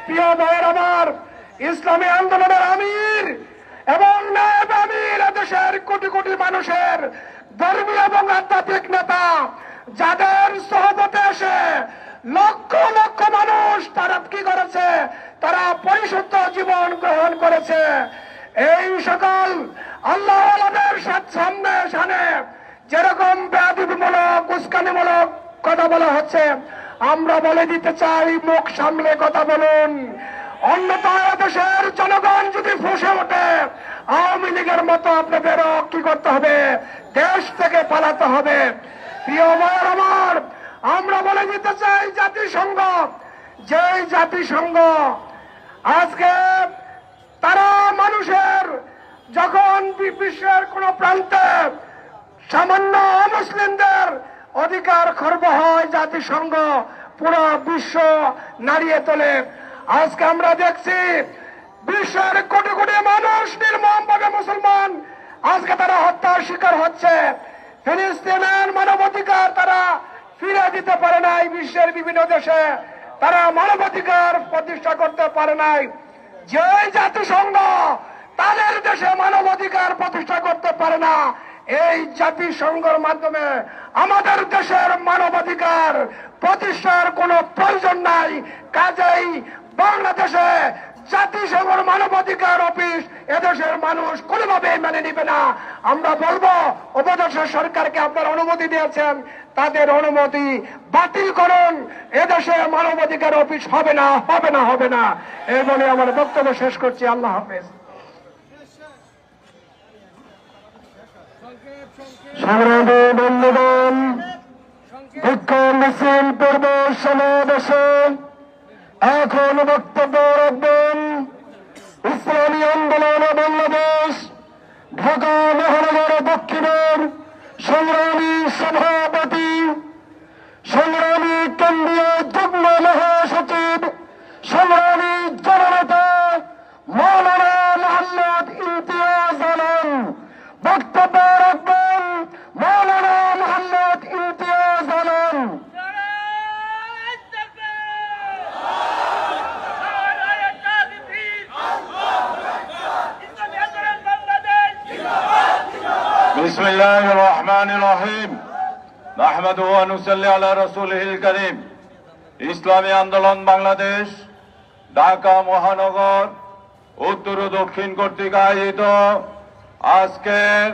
প্রিয় ভাইয়ের আমার, ইসলামী আন্দোলনের আমির এবং নায়েব আমির দেশের কোটি কোটি মানুষের ধর্মীয় এবং আধ্যাত্মিক নেতা, যাদের সহবতে এসে লক্ষ লক্ষ মানুষ তারা কি করেছে, তারা পরিশুদ্ধ জীবন গ্রহণ করেছে। এই সকল আল্লাহওয়ালাদের সামনে যেরকম বেয়াদবিমূলক উস্কানিমূলক কথা বলা হচ্ছে, আমরা বলে দিতে চাই, মুখ সামলে কথা বলুন। অন্যথায় দেশের জনগণ যদি ফুঁসে ওঠে, আওয়ামী লীগের মতো আপনাদেরও কি করতে হবে, দেশ থেকে পালাতে হবে। প্রিয় ভাইয়ের আমার, আমরা বলে দিতে চাই, জাতিসংঘ আজকে তারা মানুষের যখন বিশ্বের কোন প্রান্তে সামান্য অমুসলিমদের অধিকার খর্ব হয়, জাতিসংঘ পুরো বিশ্ব নাড়িয়ে তোলে। আজকে আমরা দেখছি বিশ্বের কোটি কোটি মানুষ নির্মমভাবে মুসলমান, আজকে তারা হত্যার শিকার হচ্ছে। ফিলিস্তিনের মানবাধিকার তারা ফিরে দিতে পারে নাই, বিশ্বের বিভিন্ন দেশে তারা মানবাধিকার প্রতিষ্ঠা করতে পারে নাই। যে জাতিসংঘ তাদের দেশে মানবাধিকার প্রতিষ্ঠা করতে পারে না, এই জাতিসংঘের মাধ্যমে আমাদের দেশের মানবাধিকার প্রতিষ্ঠার কোনো প্রয়োজন নাই। কাজেই বাংলাদেশে জাতিসংঘের মানবাধিকার অফিস এদেশের মানুষ কোনোভাবে মেনে নিবে না। আমরা বলবো, উপদেশের সরকারকে আপনারা অনুমতি দিয়েছেন, তাদের অনুমতি বাতিল করুন। এদেশে মানবাধিকার অফিস হবে না, হবে না, হবে না। এই বলে আমার বক্তব্য শেষ করছি। আল্লাহ হাফেজ। সংগ্রামী বন্ধুগণ, বিক্ষোভ মিছিল পূর্ব সমাবেশে এখন বক্তব্য রাখবেন ইসলামী আন্দোলন বাংলাদেশ ঢাকা মহানগর দক্ষিণের সংগ্রামী সভাপতি, সংগ্রামী কেন্দ্রীয় যুগ্ম মহাসচিব, সংগ্রামী জননেতা মৌলানা মোহাম্মদ ইমতিয়াজ আলম। বক্তব্য রাখবেন মৌলানা মোহাম্মদ ইমতিয়াজ আলম। বিসমিল্লাহির রহমানির রহিম। নাহমাদুহু ওয়া নুসাল্লি আলা রাসূলিহিল কারীম। ইসলামী আন্দোলন বাংলাদেশ ঢাকা মহানগর উত্তর ও দক্ষিণ কর্তৃক আয়োজিত আজকের